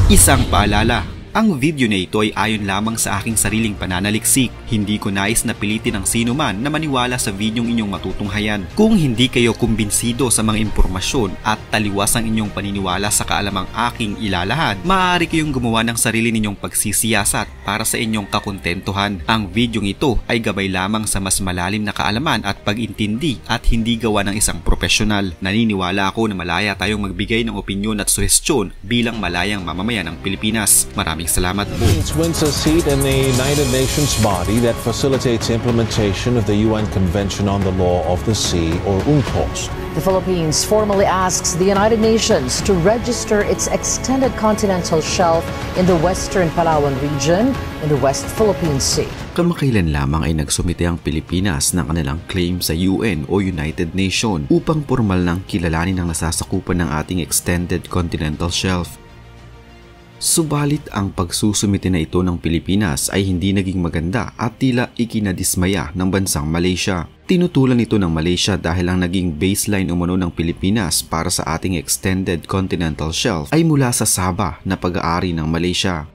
Isang paalala, ang video na ito ay ayon lamang sa aking sariling pananaliksik. Hindi ko nais na pilitin ang sino man na maniwala sa videong inyong matutunghayan. Kung hindi kayo kumbinsido sa mga impormasyon at taliwas ang inyong paniniwala sa kaalamang aking ilalahad, maaari kayong gumawa ng sarili ninyong pagsisiyasat para sa inyong kakontentuhan. Ang videong ito ay gabay lamang sa mas malalim na kaalaman at pag-intindi at hindi gawa ng isang profesional. Naniniwala ako na malaya tayong magbigay ng opinyon at suhestyon bilang malayang mamamayan ng Pilipinas. Maraming salamat po. It wins a seat in the United Nations body that facilitates implementation of the UN Convention on the Law of the Sea, or UNCLOS. The Philippines formally asks the United Nations to register its extended continental shelf in the western Palawan region in the West Philippine Sea. Kamakailan lamang ay nagsumite ang Pilipinas ng kanilang claim sa UN o United Nations upang formal nang kilalanin ang nasasakupan ng ating extended continental shelf. Subalit ang pagsusumite na ito ng Pilipinas ay hindi naging maganda at tila ikinadismaya ng bansang Malaysia. Tinutulan ito ng Malaysia dahil ang naging baseline umano ng Pilipinas para sa ating extended continental shelf ay mula sa Sabah na pag-aari ng Malaysia.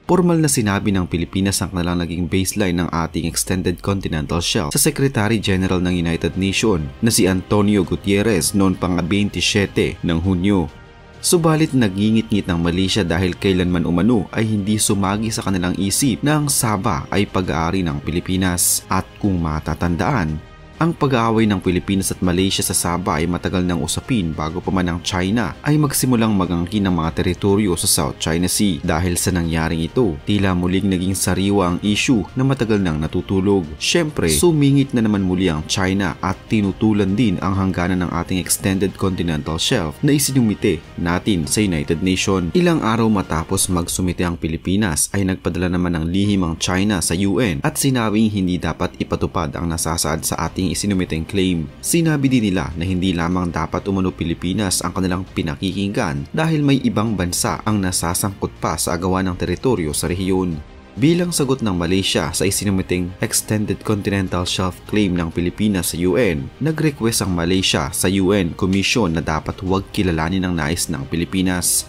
Formal na sinabi ng Pilipinas ang kanilang naging baseline ng ating extended continental shelf sa Secretary General ng United Nations na si Antonio Gutierrez noon pang 27 ng Hunyo. Subalit nagingit-ngit ng Malaysia dahil kailanman umano ay hindi sumagi sa kanilang isip na ang Sabah ay pag-aari ng Pilipinas. At kung matatandaan, ang pag-aaway ng Pilipinas at Malaysia sa Sabah ay matagal nang usapin bago pa man ang China ay magsimulang magangkin ng mga teritoryo sa South China Sea. Dahil sa nangyaring ito, tila muling naging sariwa ang issue na matagal nang natutulog. Siyempre, sumingit na naman muli ang China at tinutulan din ang hangganan ng ating extended continental shelf na isinumite natin sa United Nations. Ilang araw matapos magsumite ang Pilipinas ay nagpadala naman ng lihim ang China sa UN at sinabing hindi dapat ipatupad ang nasasaad sa ating isinumiteng claim. Sinabi din nila na hindi lamang dapat umano Pilipinas ang kanilang pinakikinggan dahil may ibang bansa ang nasasangkot pa sa agawan ng teritoryo sa rehiyon. Bilang sagot ng Malaysia sa isinumiteng Extended Continental Shelf Claim ng Pilipinas sa UN, nag-request ang Malaysia sa UN Commission na dapat huwag kilalanin ang nais ng Pilipinas.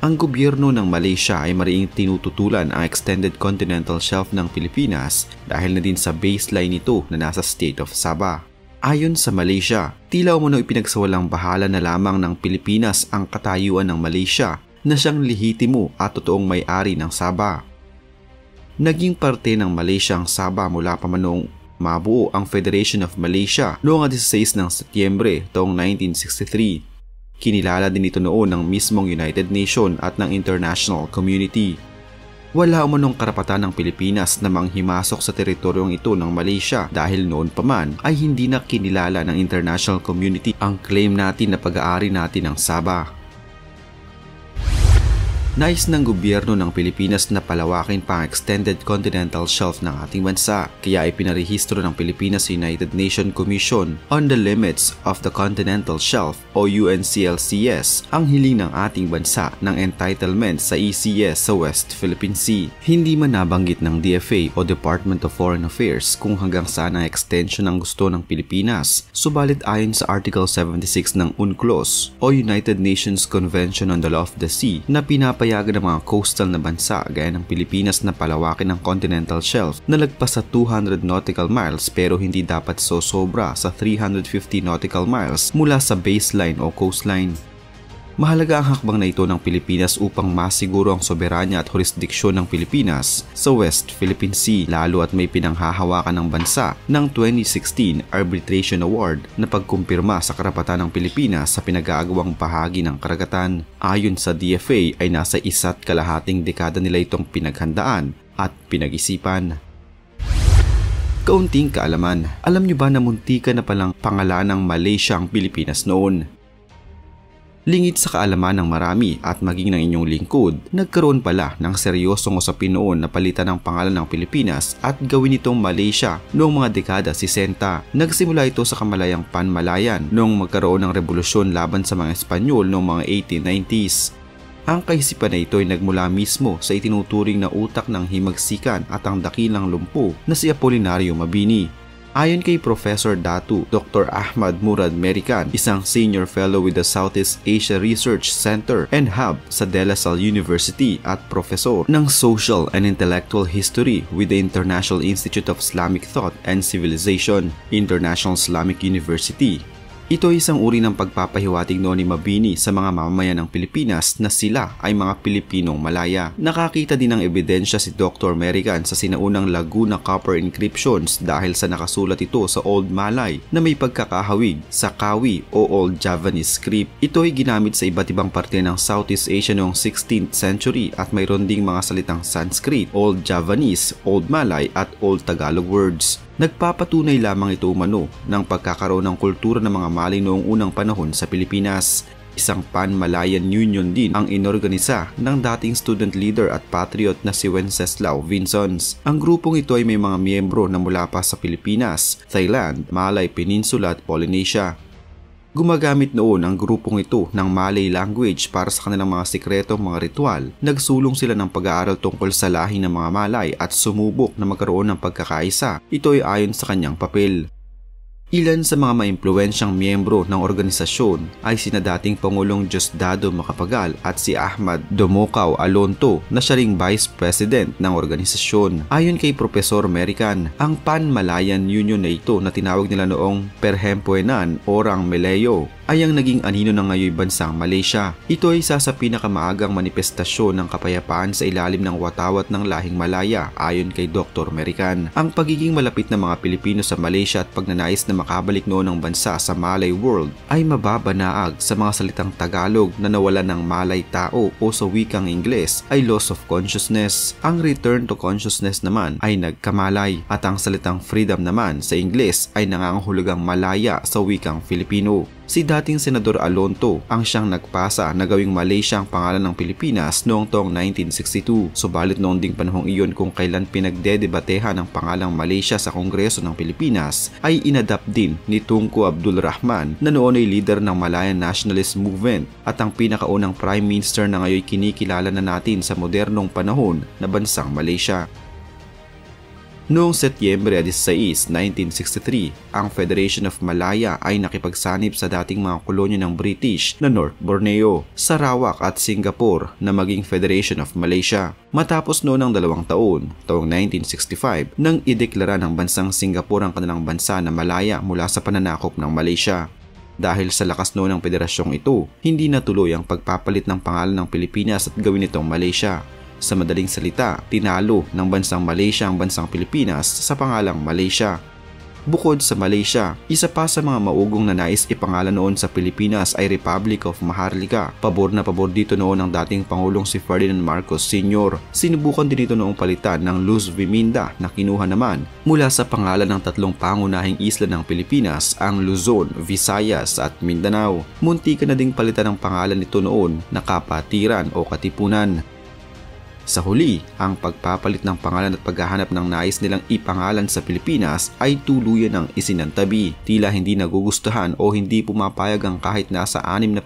Ang gobyerno ng Malaysia ay mariing tinututulan ang Extended Continental Shelf ng Pilipinas dahil na din sa baseline nito na nasa State of Sabah. Ayon sa Malaysia, tila umano ipinagsawalang bahala na lamang ng Pilipinas ang katayuan ng Malaysia na siyang lehitimo at totoong may-ari ng Sabah. Naging parte ng Malaysia ang Sabah mula pa man noong mabuo ang Federation of Malaysia noong 16 ng Setyembre taong 1963. Kinilala din ito noon ng mismong United Nations at ng international community. Wala umanong karapatan ng Pilipinas na manghimasok sa teritoryong ito ng Malaysia dahil noon pa man ay hindi na kinilala ng international community ang claim natin na pag-aari natin ng Sabah. Nais ng gobyerno ng Pilipinas na palawakin pa ang extended continental shelf ng ating bansa, kaya ipinarehistro ng Pilipinas sa United Nations Commission on the Limits of the Continental Shelf o UNCLCS ang hiling ng ating bansa ng entitlement sa ECS sa West Philippine Sea. Hindi man nabanggit ng DFA o Department of Foreign Affairs kung hanggang saan ang extension ang gusto ng Pilipinas, subalit ayon sa Article 76 ng UNCLOS o United Nations Convention on the Law of the Sea na payagan ng mga coastal na bansa gaya ng Pilipinas na palawakin ang continental shelf na lagpas sa 200 nautical miles pero hindi dapat sosobra sa 350 nautical miles mula sa baseline o coastline. Mahalaga ang hakbang na ito ng Pilipinas upang masiguro ang soberanya at jurisdiksyon ng Pilipinas sa West Philippine Sea, lalo at may pinanghahawakan ng bansa ng 2016 Arbitration Award na pagkumpirma sa karapatan ng Pilipinas sa pinag-aagawang bahagi ng karagatan. Ayon sa DFA ay nasa 1.5 dekada nila itong pinaghandaan at pinag-isipan. Kaunting kaalaman, alam niyo ba na muntika na palang pangalan ng Malaysia ang Pilipinas noon? Lingid sa kaalaman ng marami at maging ng inyong lingkod, nagkaroon pala ng seryosong usapin noon na palitan ang pangalan ng Pilipinas at gawin itong Malaysia noong mga dekada 60. Nagsimula ito sa Kamalayang Panmalayan noong magkaroon ng revolusyon laban sa mga Espanyol noong mga 1890s. Ang kaisipan na ito ay nagmula mismo sa itinuturing na utak ng himagsikan at ang dakilang lumpo na si Apolinario Mabini. Ayon kay Professor Datu Dr. Ahmad Murad Merican, isang senior fellow with the Southeast Asia Research Center and Hub sa De La Salle University at professor ng Social and Intellectual History with the International Institute of Islamic Thought and Civilization, International Islamic University. Ito ay isang uri ng pagpapahiwatig noon ni Mabini sa mga mamamayan ng Pilipinas na sila ay mga Pilipinong Malaya. Nakakita din ng ebidensya si Dr. Merican sa sinaunang Laguna copper inscriptions dahil sa nakasulat ito sa Old Malay na may pagkakahawig sa Kawi o Old Javanese script. Ito ay ginamit sa iba't ibang parte ng Southeast Asia noong 16th century at mayroon ding mga salitang Sanskrit, Old Javanese, Old Malay at Old Tagalog words. Nagpapatunay lamang ito umano ng pagkakaroon ng kultura ng mga Malay noong unang panahon sa Pilipinas. Isang Pan-Malayan Union din ang inorganisa ng dating student leader at patriot na si Wenceslao Vinsons. Ang grupong ito ay may mga miyembro na mula pa sa Pilipinas, Thailand, Malay Peninsula at Polynesia. Gumagamit noon ang grupong ito ng Malay language para sa kanilang mga sikretong mga ritual. Nagsulong sila ng pag-aaral tungkol sa lahi ng mga Malay at sumubok na magkaroon ng pagkakaisa. Ito ay ayon sa kanyang papel. Ilan sa mga maimpluwensyang miyembro ng organisasyon ay sina dating Pangulong Diosdado Macapagal at si Ahmad Domocao Alonto na siya ring Vice President ng organisasyon. Ayon kay Professor Merican, ang Pan-Malayan Union na ito na tinawag nila noong Perhempuenan Orang Melayo ay ang naging anino ng ngayon bansang Malaysia. Ito ay isa sa pinakamaagang manifestasyon ng kapayapaan sa ilalim ng watawat ng lahing Malaya ayon kay Dr. Merican. Ang pagiging malapit ng mga Pilipino sa Malaysia at pagnanais na makabalik noon ng bansa sa Malay world ay mababanaag sa mga salitang Tagalog na nawalan ng Malay tao o sa wikang Ingles ay loss of consciousness. Ang return to consciousness naman ay nagkamalay at ang salitang freedom naman sa Ingles ay nangangahulugang malaya sa wikang Filipino. Si dating Senador Alonto ang siyang nagpasa na gawing Malaysia ang pangalan ng Pilipinas noong taong 1962. Subalit noong ding panahong iyon kung kailan pinagdedebatehan ang pangalang Malaysia sa Kongreso ng Pilipinas ay inadapt din ni Tunku Abdul Rahman na noon ay leader ng Malayan Nationalist Movement at ang pinakaunang Prime Minister na ngayon kinikilala na natin sa modernong panahon na bansang Malaysia. Noong Setyembre 16, 1963, ang Federation of Malaya ay nakipagsanib sa dating mga kolonyo ng British na North Borneo, Sarawak at Singapore na maging Federation of Malaysia. Matapos noon ng 2 taon, taong 1965, nang ideklara ng bansang Singapore ang kanilang bansa na Malaya mula sa pananakop ng Malaysia. Dahil sa lakas noon ng federasyong ito, hindi natuloy ang pagpapalit ng pangalan ng Pilipinas at gawin itong Malaysia. Sa madaling salita, tinalo ng bansang Malaysia ang bansang Pilipinas sa pangalang Malaysia. Bukod sa Malaysia, isa pa sa mga maugong na nais ipangalan noon sa Pilipinas ay Republic of Maharlika. Pabor na pabor dito noon ang dating Pangulong si Ferdinand Marcos Sr. Sinubukan din ito noong palitan ng Luz Viminda na kinuha naman mula sa pangalan ng 3 pangunahing isla ng Pilipinas, ang Luzon, Visayas at Mindanao. Muntikan na ding palitan ng pangalan nito noon na Kapatiran o Katipunan. Sa huli, ang pagpapalit ng pangalan at paghahanap ng nais nilang ipangalan sa Pilipinas ay tuluyan ng isinantabi. Tila hindi nagugustuhan o hindi pumapayag ang kahit nasa 60%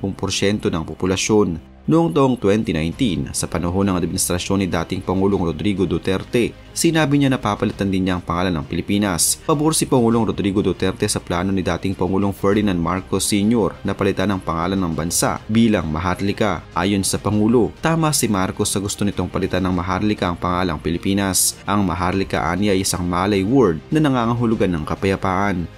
ng populasyon. Noong taong 2019, sa panahon ng administrasyon ni dating Pangulong Rodrigo Duterte, sinabi niya na papalitan din niya ang pangalan ng Pilipinas. Pabor si Pangulong Rodrigo Duterte sa plano ni dating Pangulong Ferdinand Marcos Sr. na palitan ang pangalan ng bansa bilang Maharlika. Ayon sa Pangulo, tama si Marcos sa gusto nitong palitan ng Maharlika ang pangalang Pilipinas. Ang Maharlika ani ay isang Malay word na nangangahulugan ng kapayapaan.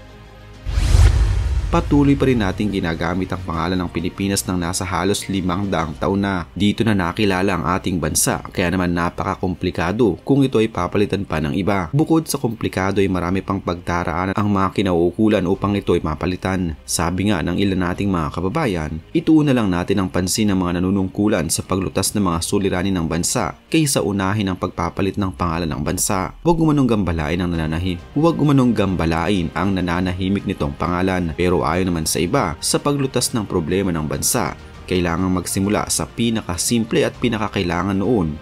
Patuloy pa rin nating ginagamit ang pangalan ng Pilipinas ng nasa halos 500 taon na. Dito na nakilala ang ating bansa, kaya naman napaka-komplikado kung ito ay papalitan pa ng iba. Bukod sa komplikado ay marami pang pagdaraanan ang mga kinauukulan upang ito ay mapalitan. Sabi nga ng ilan nating mga kababayan, ituon na lang natin ang pansin ng mga nanunungkulan sa paglutas ng mga suliranin ng bansa kaysa unahin ang pagpapalit ng pangalan ng bansa. Huwag umanong gambalain ang nananahimik nitong pangalan. Pero ayon naman sa iba, sa paglutas ng problema ng bansa, kailangang magsimula sa pinakasimple at pinakakailangan noon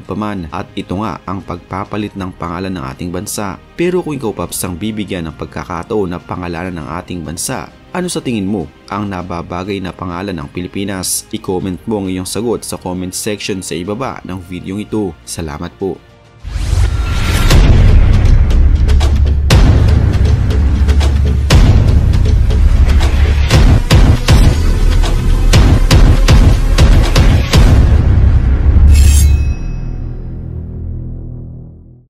pa man, at ito nga ang pagpapalit ng pangalan ng ating bansa. Pero kung ikaw paps ang bibigyan ng pagkakataon na pangalanan ng ating bansa, ano sa tingin mo ang nababagay na pangalan ng Pilipinas? I-comment mo ang iyong sagot sa comment section sa ibaba ng video ito. Salamat po.